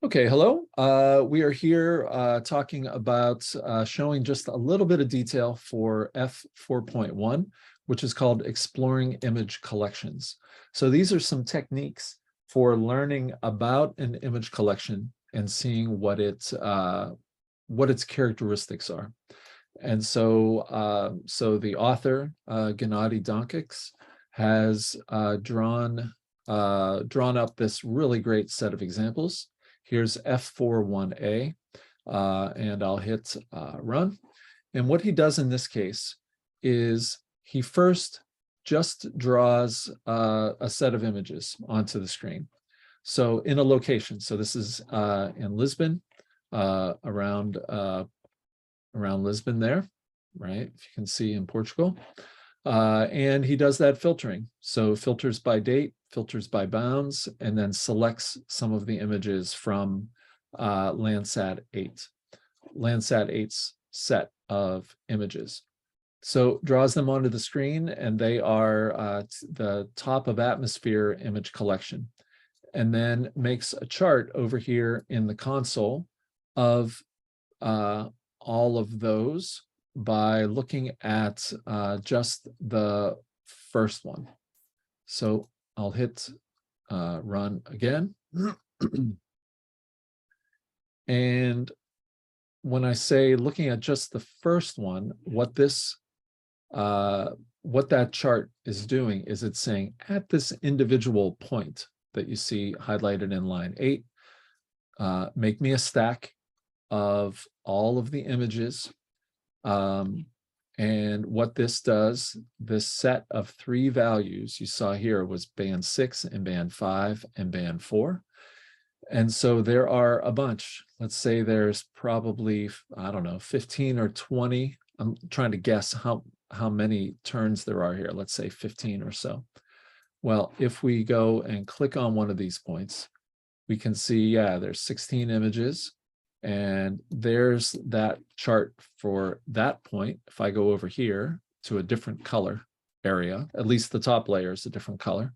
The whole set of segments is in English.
Okay, hello. We are here talking about showing just a little bit of detail for F4.1, which is called exploring image collections. So these are some techniques for learning about an image collection and seeing what its characteristics are. And so the author, Gennady Donkics, has drawn up this really great set of examples. Here's F4.1a, and I'll hit run. And what he does in this case is he first just draws a set of images onto the screen. So in a location, so this is in Lisbon, around Lisbon there, right? If you can see in Portugal. And he does that filtering. So filters by date, filters by bounds, and then selects some of the images from Landsat 8. Landsat 8's set of images. So draws them onto the screen, and they are the top of atmosphere image collection. And then makes a chart over here in the console of all of those by looking at just the first one. So I'll hit run again. And when I say looking at just the first one, what that chart is doing is it's saying at this individual point that you see highlighted in line 8, make me a stack of all of the images. And what this does, this set of 3 values you saw here was band 6 and band 5 and band 4. And so there are a bunch. Let's say there's probably, I don't know, 15 or 20. I'm trying to guess how many turns there are here. Let's say 15 or so. Well, if we go and click on one of these points, we can see, yeah, there's 16 images. And there's that chart for that point. If I go over here to a different color area, at least the top layer is a different color,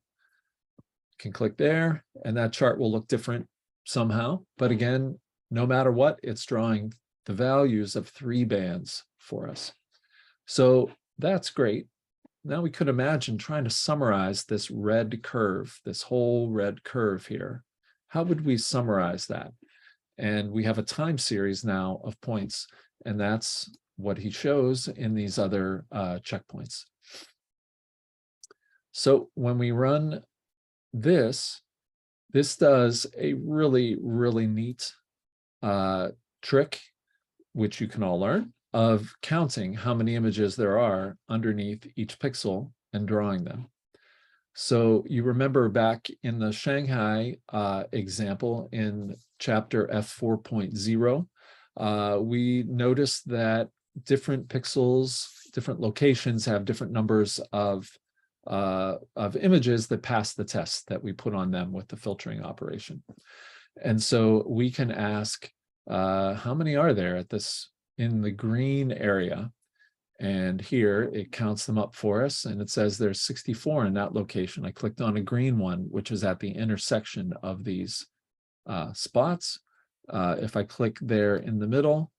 can click there, and that chart will look different somehow. But again, no matter what, it's drawing the values of 3 bands for us. So that's great. Now we could imagine trying to summarize this red curve, this whole red curve here. How would we summarize that? And we have a time series now of points, and that's what he shows in these other checkpoints. So when we run this does a really, really neat trick, which you can all learn, of counting how many images there are underneath each pixel and drawing them. So you remember back in the Shanghai example in chapter F4.0, we noticed that different pixels, different locations have different numbers of images that pass the test that we put on them with the filtering operation. And so we can ask, how many are there at this in the green area? And here it counts them up for us, and it says there's 64 in that location. I clicked on a green one, which is at the intersection of these spots. If I click there in the middle,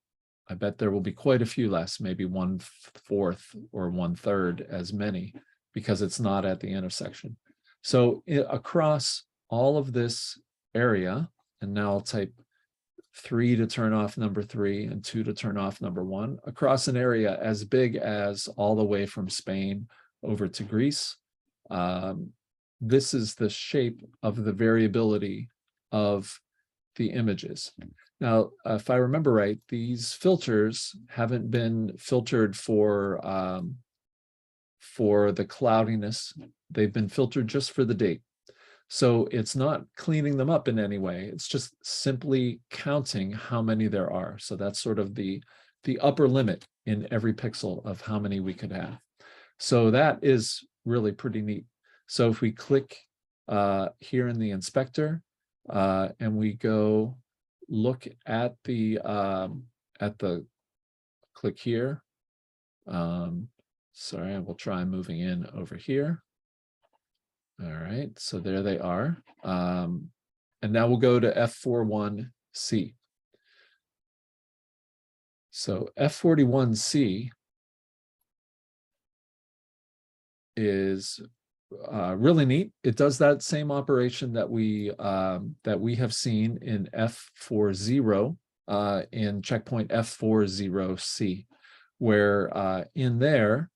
I bet there will be quite a few less, maybe 1/4 or 1/3 as many, because it's not at the intersection. So across all of this area, and now I'll type 3 to turn off number 3 and 2 to turn off number 1, across an area as big as all the way from Spain over to Greece. This is the shape of the variability of the images. Now, if I remember right, these filters haven't been filtered for the cloudiness. They've been filtered just for the date. So it's not cleaning them up in any way. It's just simply counting how many there are. So that's sort of the upper limit in every pixel of how many we could have. So that is really pretty neat. So if we click here in the inspector and we go look at the click here. Sorry, I will try moving in over here. All right, so there they are. And now we'll go to F4.1 C. So F41C is really neat. It does that same operation that we have seen in F40 in checkpoint F40C, where in there,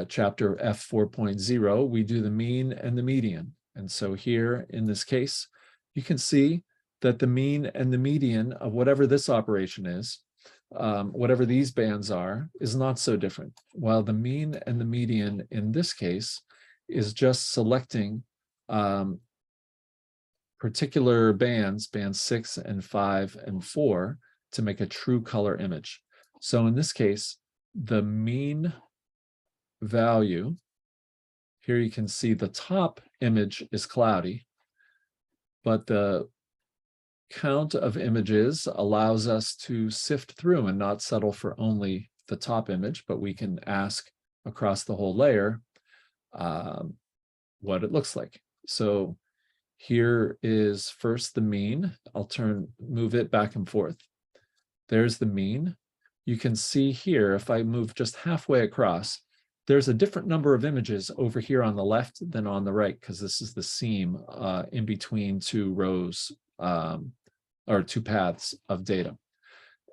chapter F4.0, we do the mean and the median. And so here in this case, you can see that the mean and the median of whatever this operation is, whatever these bands are, is not so different. While the mean and the median in this case is just selecting particular bands, bands 6 and 5 and 4, to make a true color image. So in this case, the mean value, here you can see the top image is cloudy, but the count of images allows us to sift through and not settle for only the top image, but we can ask across the whole layer what it looks like. So here is first the mean. I'll move it back and forth. There's the mean. You can see here, if I move just halfway across, there's a different number of images over here on the left than on the right, because this is the seam in between two rows or two paths of data.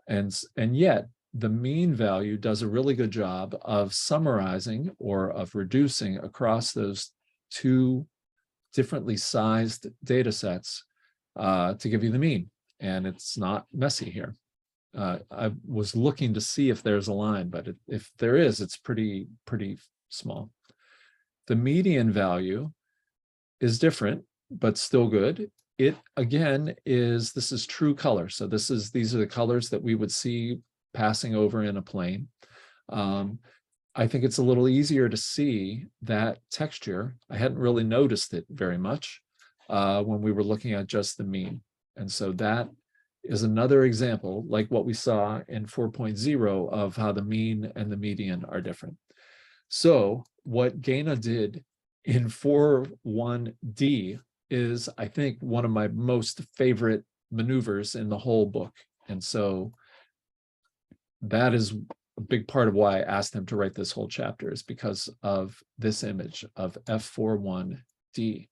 And yet the mean value does a really good job of summarizing or of reducing across those two differently sized data sets to give you the mean. And it's not messy here. I was looking to see if there's a line, but if there is, it's pretty small. The median value is different, but still good. It again this is true color. So these are the colors that we would see passing over in a plane. I think it's a little easier to see that texture. I hadn't really noticed it very much when we were looking at just the mean. And so that is another example, like what we saw in 4.0, of how the mean and the median are different. So what Gaina did in 4.1D is, I think, one of my most favorite maneuvers in the whole book. And so that is a big part of why I asked him to write this whole chapter, is because of this image of F4.1D.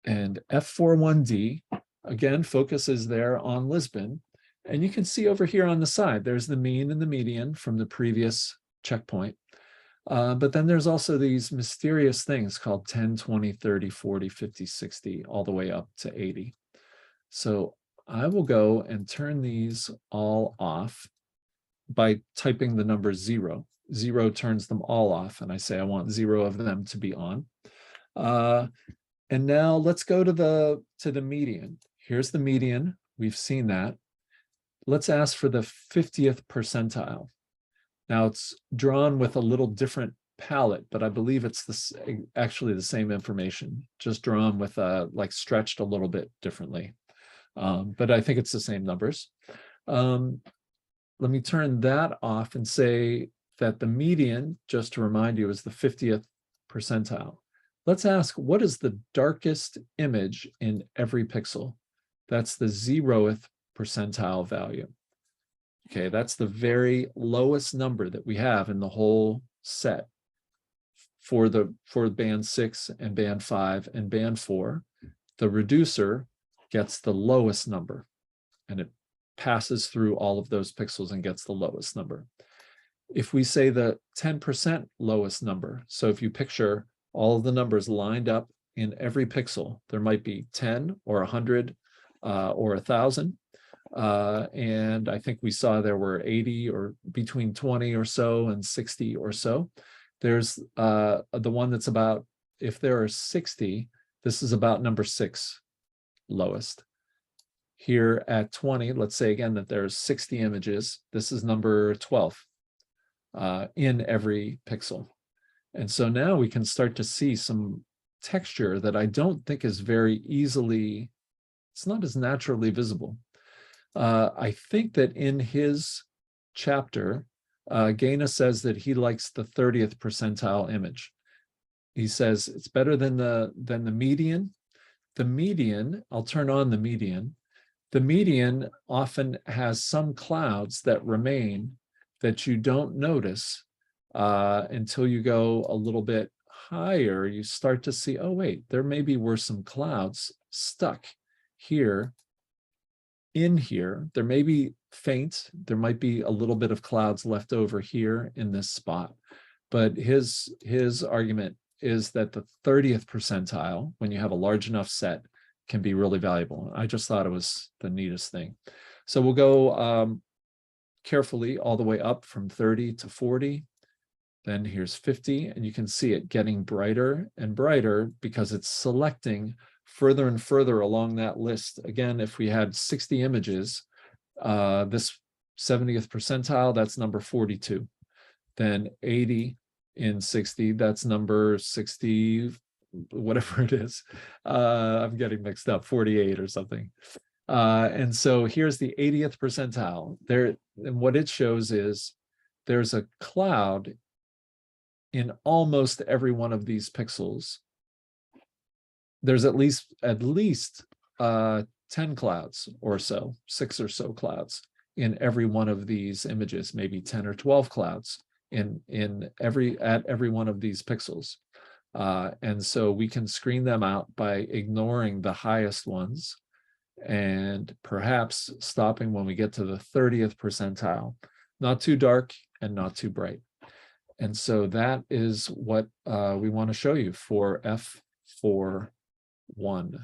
And F4.1D, again, focuses there on Lisbon. And you can see over here on the side, there's the mean and the median from the previous checkpoint. But then there's also these mysterious things called 10, 20, 30, 40, 50, 60, all the way up to 80. So I will go and turn these all off by typing the number 0. 0 turns them all off, and I say I want 0 of them to be on. And now let's go to the median. Here's the median. We've seen that. Let's ask for the 50th percentile. Now it's drawn with a little different palette, but I believe it's actually the same information, just drawn with like stretched a little bit differently. But I think it's the same numbers. Let me turn that off and say that the median, just to remind you, is the 50th percentile. Let's ask, what is the darkest image in every pixel? That's the 0th percentile value. Okay, that's the very lowest number that we have in the whole set for band 6 and band 5 and band 4. The reducer gets the lowest number, and it passes through all of those pixels and gets the lowest number. If we say the 10% lowest number, so if you picture all of the numbers lined up in every pixel, there might be 10 or 100 or 1,000. And I think we saw there were 80 or between 20 or so and 60 or so. There's the one that's about, if there are 60, this is about number 6 lowest. Here at 20, let's say again that there's 60 images. This is number 12 in every pixel. And so now we can start to see some texture that I don't think is very easily, it's not as naturally visible. I think that in his chapter, Gaina says that he likes the 30th percentile image. He says it's better than the median. The median, I'll turn on the median. The median often has some clouds that remain that you don't notice until you go a little bit higher. You start to see, oh, wait, there maybe were some clouds stuck here, in here. There may be faint, there might be a little bit of clouds left over here in this spot. But his argument is that the 30th percentile, when you have a large enough set, can be really valuable. I just thought it was the neatest thing. So we'll go carefully all the way up from 30 to 40. Then here's 50, and you can see it getting brighter and brighter because it's selecting further and further along that list. Again, if we had 60 images, this 70th percentile, that's number 42. Then 80 in 60, that's number 60, whatever it is. I'm getting mixed up, 48 or something. And so here's the 80th percentile. There, and what it shows is there's a cloud in almost every one of these pixels. There's at least 10 clouds or so, 6 or so clouds in every one of these images, maybe 10 or 12 clouds at every one of these pixels. And so we can screen them out by ignoring the highest ones and perhaps stopping when we get to the 30th percentile. Not too dark and not too bright. And so that is what we want to show you for F4.1.